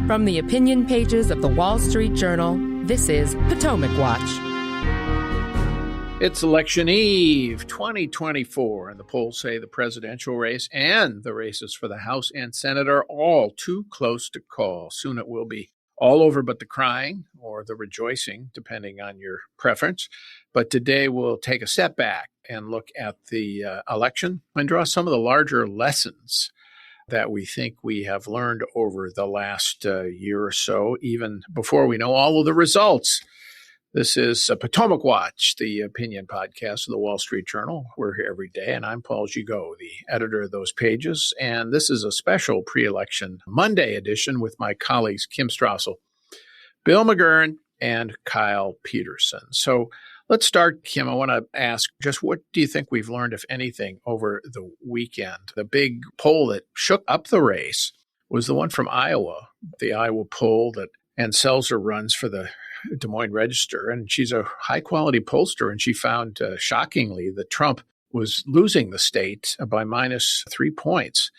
From the opinion pages of the Wall Street Journal, this is Potomac Watch. It's election eve 2024, and the polls say the presidential race and the races for the House and Senate are all too close to call. Soon it will be all over but the crying or the rejoicing, depending on your preference. But today we'll take a step back and look at the election and draw some of the larger lessons that we think we have learned over the last year or so, even before we know all of the results. This is Potomac Watch, the opinion podcast of the Wall Street Journal. We're here every day, and I'm Paul Gigot, the editor of those pages. And this is a special pre-election Monday edition with my colleagues Kim Strassel, Bill McGurn, and Kyle Peterson. So let's start, Kim. I want to ask just what do you think we've learned, if anything, over the weekend? The big poll that shook up the race was the one from Iowa, the Iowa poll that Ann Selzer runs for the Des Moines Register. And she's a high-quality pollster, and she found, shockingly, that Trump was losing the state by -3 points.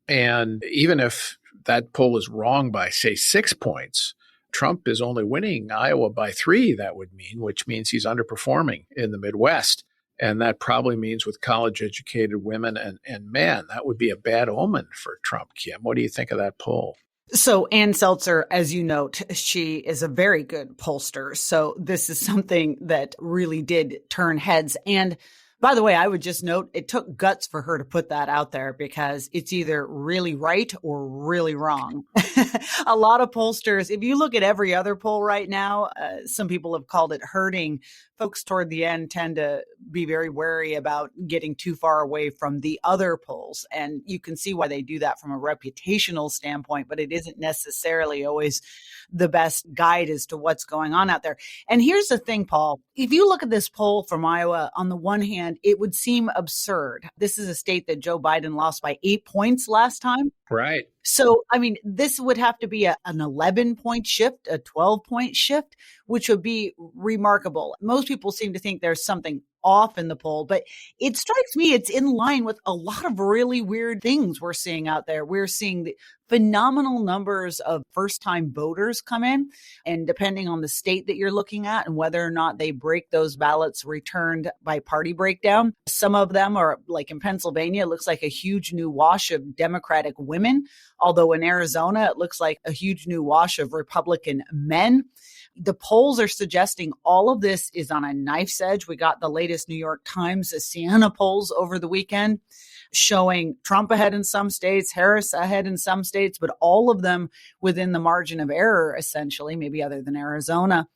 And even if that poll is wrong by, say, 6 points, Trump is only winning Iowa by 3, that would mean, which means he's underperforming in the Midwest. And that probably means with college-educated women and men, that would be a bad omen for Trump, Kim. What do you think of that poll? So Ann Selzer, as you note, she is a very good pollster. So this is something that really did turn heads. And by the way, I would just note it took guts for her to put that out there because it's either really right or really wrong. A lot of pollsters, if you look at every other poll right now, some people have called it herding. Folks toward the end tend to be very wary about getting too far away from the other polls. And you can see why they do that from a reputational standpoint, but it isn't necessarily always the best guide as to what's going on out there. And here's the thing, Paul, if you look at this poll from Iowa, on the one hand, it would seem absurd. This is a state that Joe Biden lost by 8 points last time. Right. So, I mean, this would have to be an 11-point shift, a 12-point shift, which would be remarkable. Most people seem to think there's something off in the poll, but it strikes me it's in line with a lot of really weird things we're seeing out there. We're seeing the phenomenal numbers of first-time voters come in, and depending on the state that you're looking at and whether or not they break those ballots returned by party breakdown, some of them are, like in Pennsylvania, it looks like a huge new wash of Democratic women, although in Arizona, it looks like a huge new wash of Republican men. The polls are suggesting all of this is on a knife's edge. We got the latest New York Times Siena polls over the weekend showing Trump ahead in some states, Harris ahead in some states, but all of them within the margin of error, essentially, maybe other than Arizona.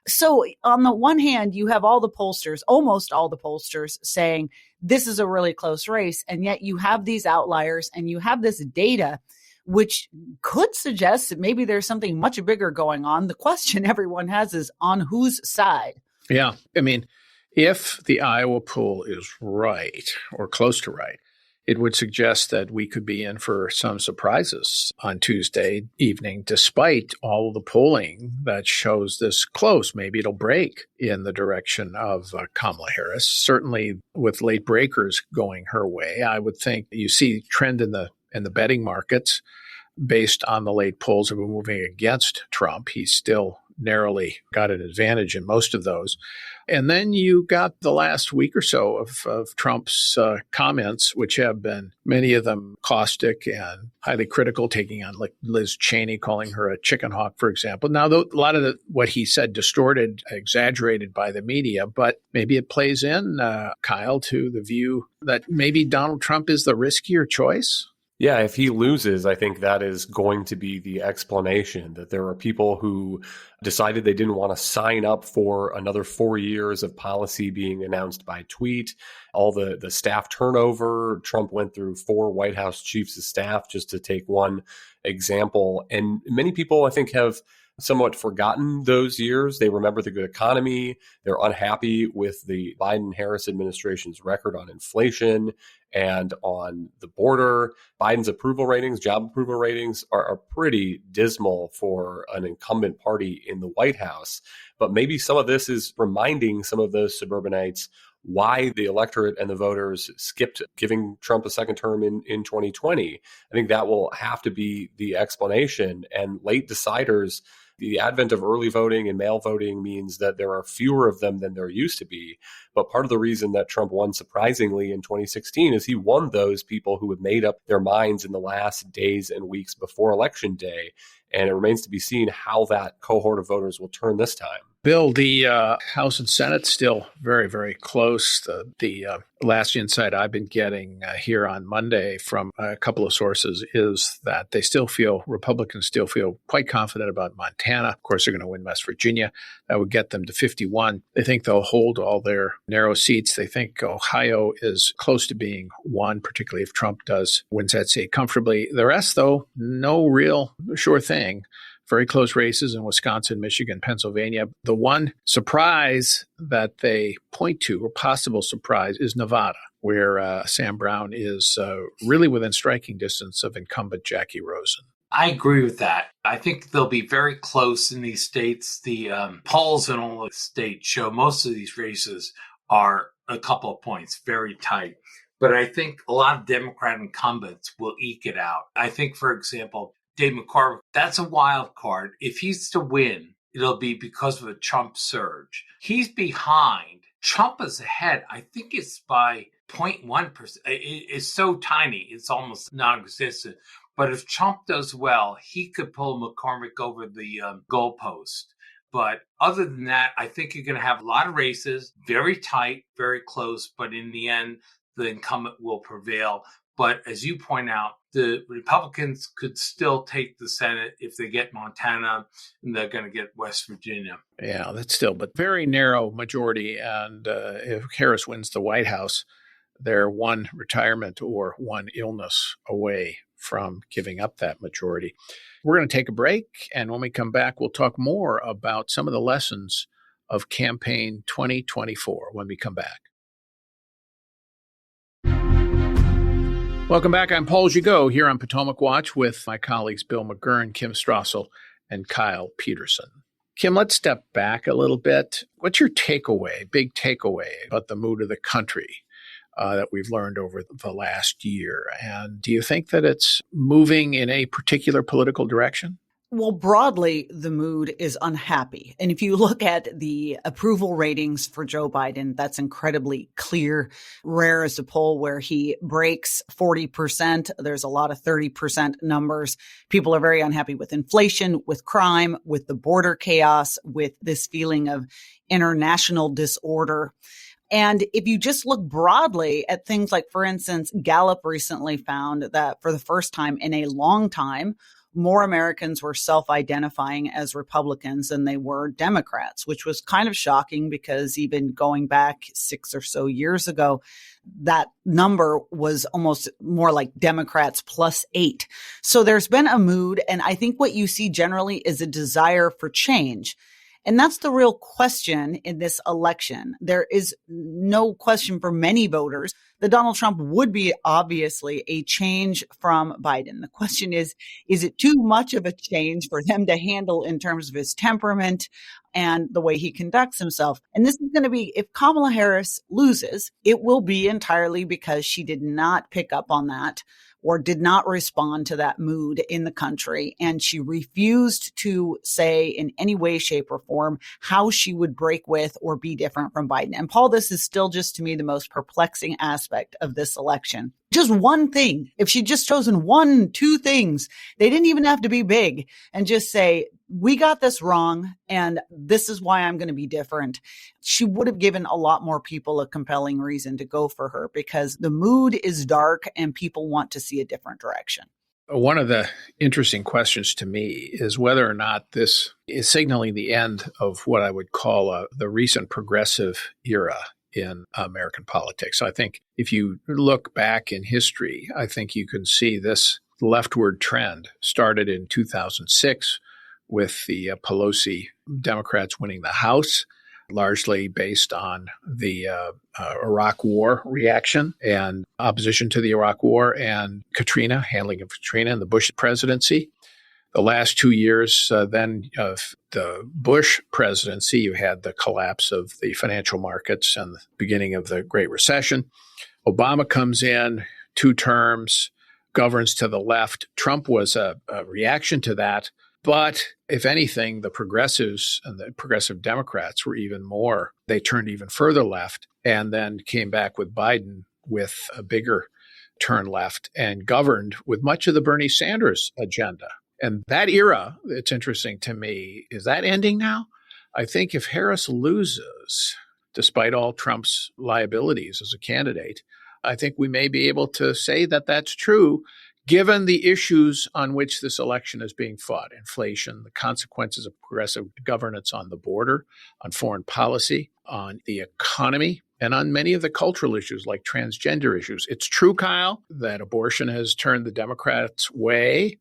So on the one hand, you have all the pollsters, almost all the pollsters saying this is a really close race. And yet you have these outliers and you have this data which could suggest that maybe there's something much bigger going on. The question everyone has is on whose side? Yeah. I mean, if the Iowa poll is right or close to right, it would suggest that we could be in for some surprises on Tuesday evening, despite all of the polling that shows this close. Maybe it'll break in the direction of Kamala Harris. Certainly with late breakers going her way, I would think you see trend in the betting markets based on the late polls that were moving against Trump. He's still narrowly got an advantage in most of those. And then you got the last week or so of Trump's comments, which have been many of them caustic and highly critical, taking on like Liz Cheney, calling her a chicken hawk, for example. Now, a lot of what he said distorted, exaggerated by the media, but maybe it plays in, Kyle, to the view that maybe Donald Trump is the riskier choice. Yeah, if he loses, I think that is going to be the explanation, that there are people who decided they didn't want to sign up for another 4 years of policy being announced by tweet. All the staff turnover, Trump went through 4 White House chiefs of staff, just to take one example. And many people, I think, have somewhat forgotten those years. They remember the good economy. They're unhappy with the Biden-Harris administration's record on inflation and on the border. Biden's approval ratings, job approval ratings are pretty dismal for an incumbent party in the White House. But maybe some of this is reminding some of those suburbanites why the electorate and the voters skipped giving Trump a second term in 2020. I think that will have to be the explanation. And late deciders, the advent of early voting and mail voting means that there are fewer of them than there used to be. But part of the reason that Trump won surprisingly in 2016 is he won those people who had made up their minds in the last days and weeks before Election Day. And it remains to be seen how that cohort of voters will turn this time. Bill, the House and Senate still very, very close. The last insight I've been getting here on Monday from a couple of sources is that Republicans still feel quite confident about Montana. Of course, they're going to win West Virginia. That would get them to 51. They think they'll hold all their narrow seats. They think Ohio is close to being won, particularly if Trump wins that seat comfortably. The rest, though, no real sure thing. Very close races in Wisconsin, Michigan, Pennsylvania. The one surprise that they point to, or possible surprise, is Nevada, where Sam Brown is really within striking distance of incumbent Jackie Rosen. I agree with that. I think they'll be very close in these states. The polls in all the states show most of these races are a couple of points, very tight. But I think a lot of Democrat incumbents will eke it out. I think, for example, Dave McCormick, that's a wild card. If he's to win, it'll be because of a Trump surge. He's behind. Trump is ahead. I think it's by 0.1%. It's so tiny, it's almost non-existent. But if Trump does well, he could pull McCormick over the goalpost. But other than that, I think you're going to have a lot of races, very tight, very close. But in the end, the incumbent will prevail. But as you point out, the Republicans could still take the Senate if they get Montana, and they're going to get West Virginia. Yeah, that's still, but very narrow majority. And if Harris wins the White House, they're one retirement or one illness away from giving up that majority. We're going to take a break. And when we come back, we'll talk more about some of the lessons of campaign 2024 when we come back. Welcome back. I'm Paul Gigot here on Potomac Watch with my colleagues Bill McGurn, Kim Strassel, and Kyle Peterson. Kim, let's step back a little bit. What's your big takeaway about the mood of the country that we've learned over the last year? And do you think that it's moving in a particular political direction? Well, broadly, the mood is unhappy. And if you look at the approval ratings for Joe Biden, that's incredibly clear. Rare is a poll where he breaks 40%. There's a lot of 30% numbers. People are very unhappy with inflation, with crime, with the border chaos, with this feeling of international disorder. And if you just look broadly at things like, for instance, Gallup recently found that for the first time in a long time, more Americans were self-identifying as Republicans than they were Democrats, which was kind of shocking because even going back 6 or so years ago, that number was almost more like Democrats +8. So there's been a mood, and I think what you see generally is a desire for change. And that's the real question in this election. There is no question for many voters that Donald Trump would be obviously a change from Biden. The question is it too much of a change for them to handle in terms of his temperament and the way he conducts himself? And this is going to be, if Kamala Harris loses, it will be entirely because she did not pick up on that or did not respond to that mood in the country. And she refused to say in any way, shape, or form how she would break with or be different from Biden. And Paul, this is still just to me the most perplexing aspect of this election. Just one thing. If she'd just chosen 1-2 things, they didn't even have to be big, and just say, we got this wrong, and this is why I'm going to be different. She would have given a lot more people a compelling reason to go for her because the mood is dark and people want to see a different direction. One of the interesting questions to me is whether or not this is signaling the end of what I would call the recent progressive era in American politics. I think if you look back in history, I think you can see this leftward trend started in 2006 with the Pelosi Democrats winning the House, largely based on the Iraq War reaction and opposition to the Iraq War and Katrina, handling of Katrina and the Bush presidency. the last 2 years then of the Bush presidency, you had the collapse of the financial markets and the beginning of the Great Recession. Obama comes in, 2 terms, governs to the left. Trump was a reaction to that. But if anything, the progressives and the progressive Democrats were even more. They turned even further left and then came back with Biden with a bigger turn left and governed with much of the Bernie Sanders agenda. And that era, it's interesting to me, is that ending now? I think if Harris loses, despite all Trump's liabilities as a candidate, I think we may be able to say that that's true, given the issues on which this election is being fought: inflation, the consequences of progressive governance on the border, on foreign policy, on the economy, and on many of the cultural issues like transgender issues. It's true, Kyle, that abortion has turned the Democrats' way.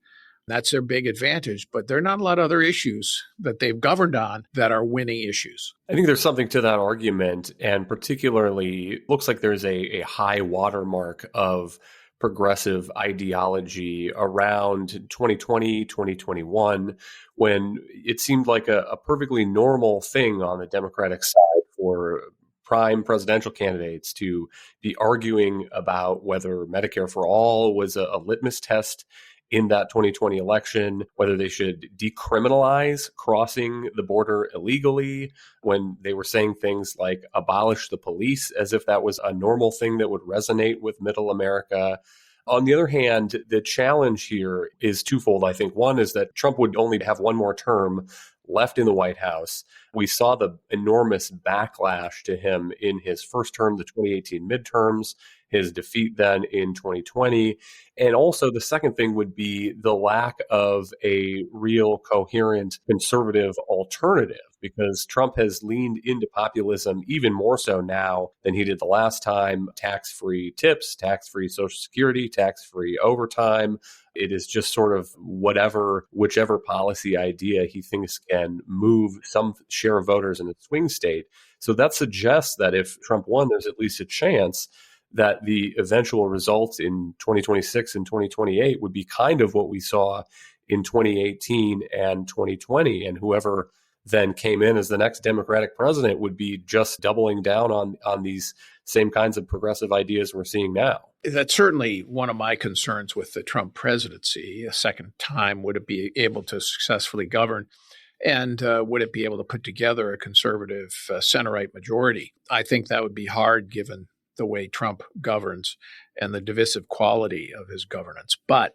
That's their big advantage, but there are not a lot of other issues that they've governed on that are winning issues. I think there's something to that argument, and particularly it looks like there's a high watermark of progressive ideology around 2020, 2021, when it seemed like a perfectly normal thing on the Democratic side for prime presidential candidates to be arguing about whether Medicare for all was a litmus test in that 2020 election, whether they should decriminalize crossing the border illegally, when they were saying things like abolish the police, as if that was a normal thing that would resonate with middle America. On the other hand, the challenge here is twofold, I think. One is that Trump would only have one more term left in the White House. We saw the enormous backlash to him in his first term, the 2018 midterms, his defeat then in 2020. And also the second thing would be the lack of a real coherent conservative alternative, because Trump has leaned into populism even more so now than he did the last time. Tax-free tips, tax-free Social Security, tax-free overtime. It is just sort of whichever policy idea he thinks can move some share of voters in a swing state. So that suggests that if Trump won, there's at least a chance that the eventual results in 2026 and 2028 would be kind of what we saw in 2018 and 2020. And whoever then came in as the next Democratic president would be just doubling down on these same kinds of progressive ideas we're seeing now. That's certainly one of my concerns with the Trump presidency. A second time, would it be able to successfully govern? And would it be able to put together a conservative center-right majority? I think that would be hard given the way Trump governs and the divisive quality of his governance. But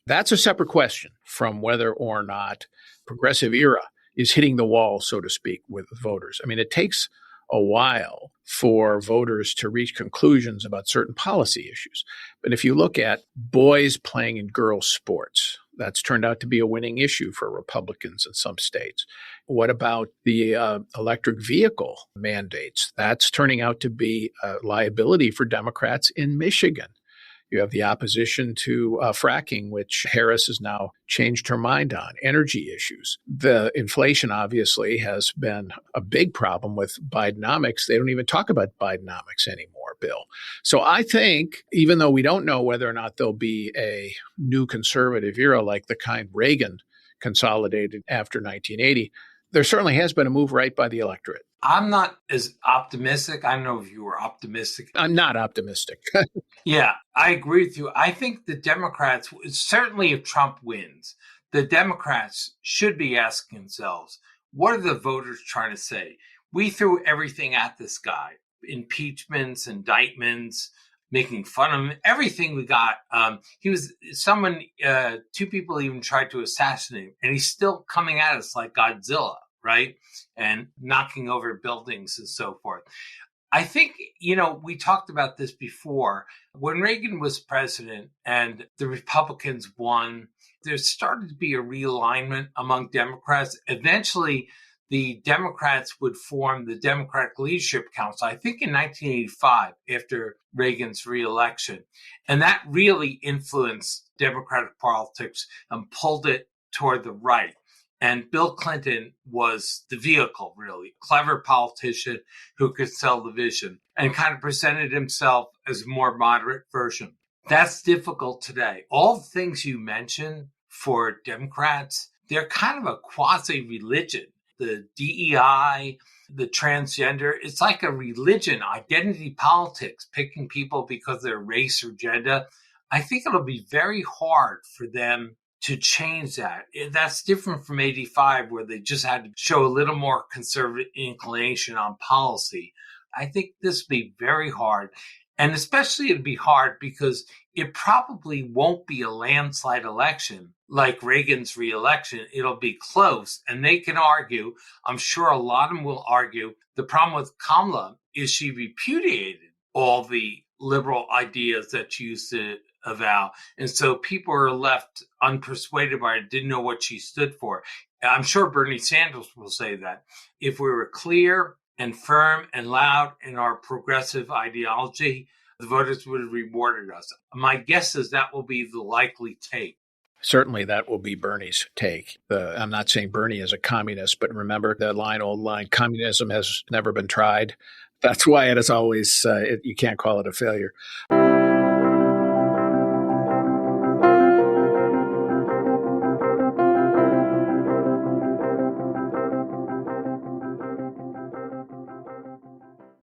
that's a separate question from whether or not progressive era is hitting the wall, so to speak, with voters. I mean, it takes a while for voters to reach conclusions about certain policy issues. But if you look at boys playing in girls' sports, that's turned out to be a winning issue for Republicans in some states. What about the electric vehicle mandates? That's turning out to be a liability for Democrats in Michigan. You have the opposition to fracking, which Harris has now changed her mind on, energy issues. The inflation obviously has been a big problem with Bidenomics. They don't even talk about Bidenomics anymore, Bill. So I think, even though we don't know whether or not there'll be a new conservative era like the kind Reagan consolidated after 1980, there certainly has been a move right by the electorate. I'm not as optimistic. I don't know if you were optimistic. I'm not optimistic. Yeah, I agree with you. I think the Democrats, certainly if Trump wins, the Democrats should be asking themselves, what are the voters trying to say? We threw everything at this guy, impeachments, indictments, making fun of him, everything we got. He was someone, 2 people even tried to assassinate him, and he's still coming at us like Godzilla, right? And knocking over buildings and so forth. I think, we talked about this before. When Reagan was president and the Republicans won, there started to be a realignment among Democrats. Eventually, the Democrats would form the Democratic Leadership Council, I think in 1985, after Reagan's reelection. And that really influenced Democratic politics and pulled it toward the right. And Bill Clinton was the vehicle, really. Clever politician who could sell the vision and kind of presented himself as a more moderate version. That's difficult today. All the things you mentioned for Democrats. They're kind of a quasi-religion. The DEI, the transgender, it's like a religion, identity politics, picking people because of their race or gender. I think it'll be very hard for them to change that. That's different from 85, where they just had to show a little more conservative inclination on policy. I think this will be very hard. And especially it'd be hard because it probably won't be a landslide election like Reagan's reelection. It'll be close. And they can argue, I'm sure a lot of them will argue, the problem with Kamala is she repudiated all the liberal ideas that she used to avow. And so people are left unpersuaded by it, didn't know what she stood for. I'm sure Bernie Sanders will say that. If we were clear and firm and loud in our progressive ideology, the voters would have rewarded us. My guess is that will be the likely take. Certainly that will be Bernie's take. I'm not saying Bernie is a communist, but remember that old line, communism has never been tried. That's why it is always, you can't call it a failure.